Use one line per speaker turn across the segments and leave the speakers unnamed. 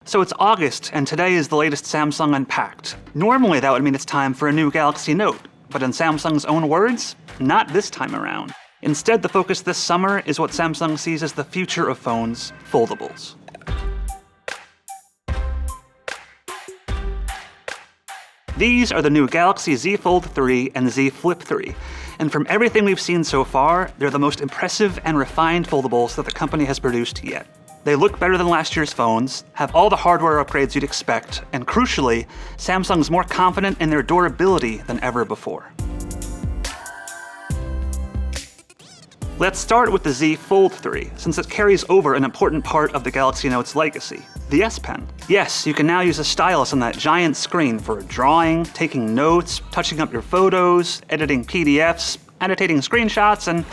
So it's August, and today is the latest Samsung Unpacked. Normally that would mean it's time for a new Galaxy Note, but in Samsung's own words, not this time around. Instead, the focus this summer is what Samsung sees as the future of phones, foldables. These are the new Galaxy Z Fold 3 and Z Flip 3, and from everything we've seen so far, they're the most impressive and refined foldables that the company has produced yet. They look better than last year's phones, have all the hardware upgrades you'd expect, and crucially, Samsung's more confident in their durability than ever before. Let's start with the Z Fold 3, since it carries over an important part of the Galaxy Note's legacy, the S Pen. Yes, you can now use a stylus on that giant screen for drawing, taking notes, touching up your photos, editing PDFs, annotating screenshots, and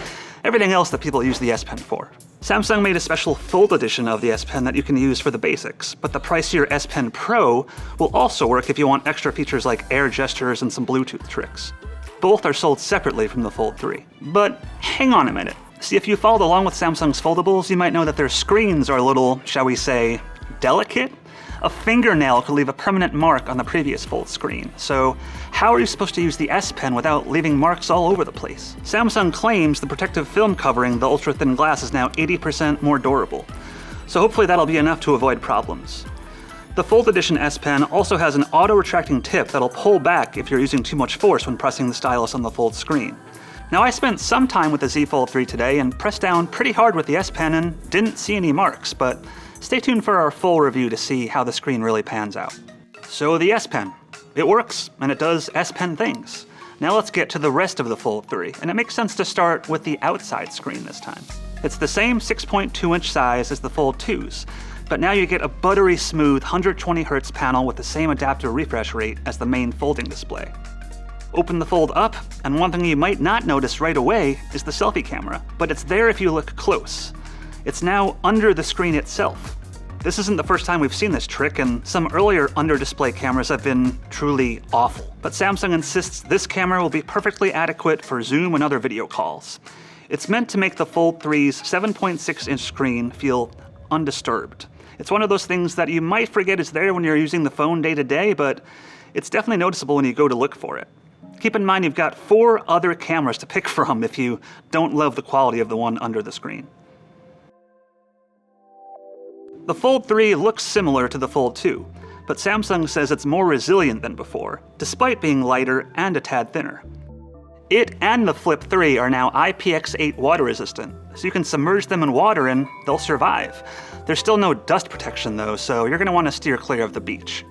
everything else that people use the S Pen for. Samsung made a special Fold edition of the S Pen that you can use for the basics, but the pricier S Pen Pro will also work if you want extra features like air gestures and some Bluetooth tricks. Both are sold separately from the Fold 3. But hang on a minute. See, if you followed along with Samsung's foldables, you might know that their screens are a little, shall we say, delicate? A fingernail could leave a permanent mark on the previous Fold screen, so how are you supposed to use the S Pen without leaving marks all over the place? Samsung claims the protective film covering the ultra-thin glass is now 80% more durable, so hopefully that'll be enough to avoid problems. The Fold Edition S Pen also has an auto-retracting tip that'll pull back if you're using too much force when pressing the stylus on the Fold screen. Now, I spent some time with the Z Fold 3 today and pressed down pretty hard with the S Pen and didn't see any marks, but stay tuned for our full review to see how the screen really pans out. So the S Pen. It works, and it does S Pen things. Now let's get to the rest of the Fold 3, and it makes sense to start with the outside screen this time. It's the same 6.2-inch size as the Fold 2s, but now you get a buttery smooth 120Hz panel with the same adaptive refresh rate as the main folding display. Open the Fold up, and one thing you might not notice right away is the selfie camera, but it's there if you look close. It's now under the screen itself. This isn't the first time we've seen this trick, and some earlier under-display cameras have been truly awful. But Samsung insists this camera will be perfectly adequate for Zoom and other video calls. It's meant to make the Fold 3's 7.6-inch screen feel undisturbed. It's one of those things that you might forget is there when you're using the phone day to day, but it's definitely noticeable when you go to look for it. Keep in mind you've got 4 other cameras to pick from if you don't love the quality of the one under the screen. The Fold 3 looks similar to the Fold 2, but Samsung says it's more resilient than before, despite being lighter and a tad thinner. It and the Flip 3 are now IPX8 water resistant, so you can submerge them in water and they'll survive. There's still no dust protection though, so you're going to want to steer clear of the beach.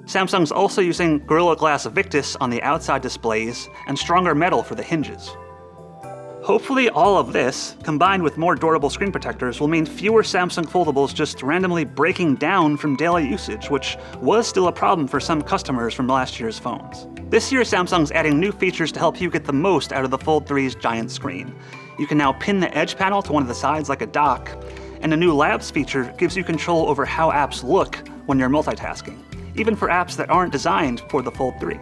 Samsung's also using Gorilla Glass Victus on the outside displays and stronger metal for the hinges. Hopefully all of this, combined with more durable screen protectors, will mean fewer Samsung foldables just randomly breaking down from daily usage, which was still a problem for some customers from last year's phones. This year, Samsung's adding new features to help you get the most out of the Fold 3's giant screen. You can now pin the edge panel to one of the sides like a dock, and a new Labs feature gives you control over how apps look when you're multitasking, even for apps that aren't designed for the Fold 3.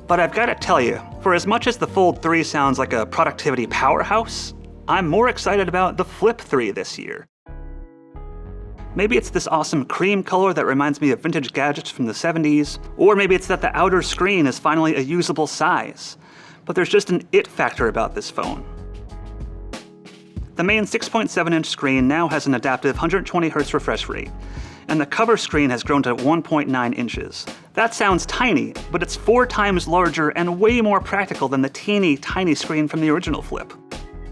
But I've got to tell you, for as much as the Fold 3 sounds like a productivity powerhouse, I'm more excited about the Flip 3 this year. Maybe it's this awesome cream color that reminds me of vintage gadgets from the 70s, or maybe it's that the outer screen is finally a usable size. But there's just an it factor about this phone. The main 6.7-inch screen now has an adaptive 120Hz refresh rate, and the cover screen has grown to 1.9 inches. That sounds tiny, but it's 4 times larger and way more practical than the teeny tiny screen from the original Flip.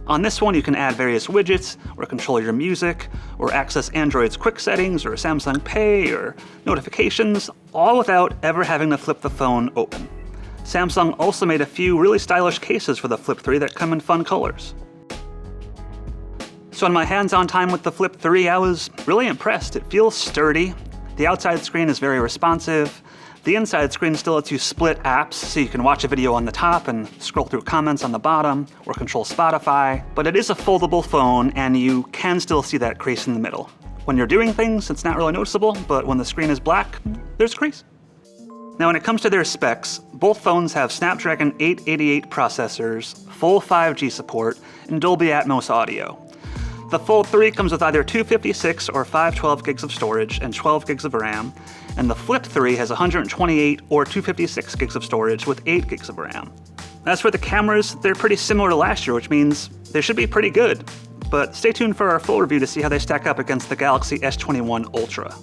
On this one, you can add various widgets, or control your music, or access Android's quick settings, or Samsung Pay, or notifications, all without ever having to flip the phone open. Samsung also made a few really stylish cases for the Flip 3 that come in fun colors. So in my hands-on time with the Flip 3, I was really impressed. It feels sturdy, the outside screen is very responsive, the inside screen still lets you split apps, so you can watch a video on the top and scroll through comments on the bottom, or control Spotify, but it is a foldable phone and you can still see that crease in the middle. When you're doing things, it's not really noticeable, but when the screen is black, there's a crease. Now when it comes to their specs, both phones have Snapdragon 888 processors, full 5G support, and Dolby Atmos audio. The Fold 3 comes with either 256 or 512 gigs of storage and 12 gigs of RAM, and the Flip 3 has 128 or 256 gigs of storage with 8 gigs of RAM. As for the cameras, they're pretty similar to last year, which means they should be pretty good. But stay tuned for our full review to see how they stack up against the Galaxy S21 Ultra.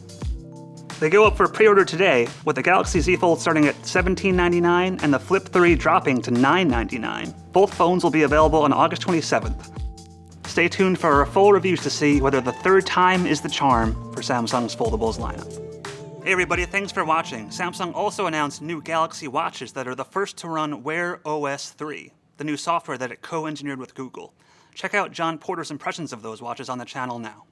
They go up for pre-order today, with the Galaxy Z Fold starting at $1799 and the Flip 3 dropping to $999. Both phones will be available on August 27th. Stay tuned for our full reviews to see whether the third time is the charm for Samsung's foldables lineup. Hey everybody, thanks for watching. Samsung also announced new Galaxy watches that are the first to run Wear OS 3, the new software that it co-engineered with Google. Check out John Porter's impressions of those watches on the channel now.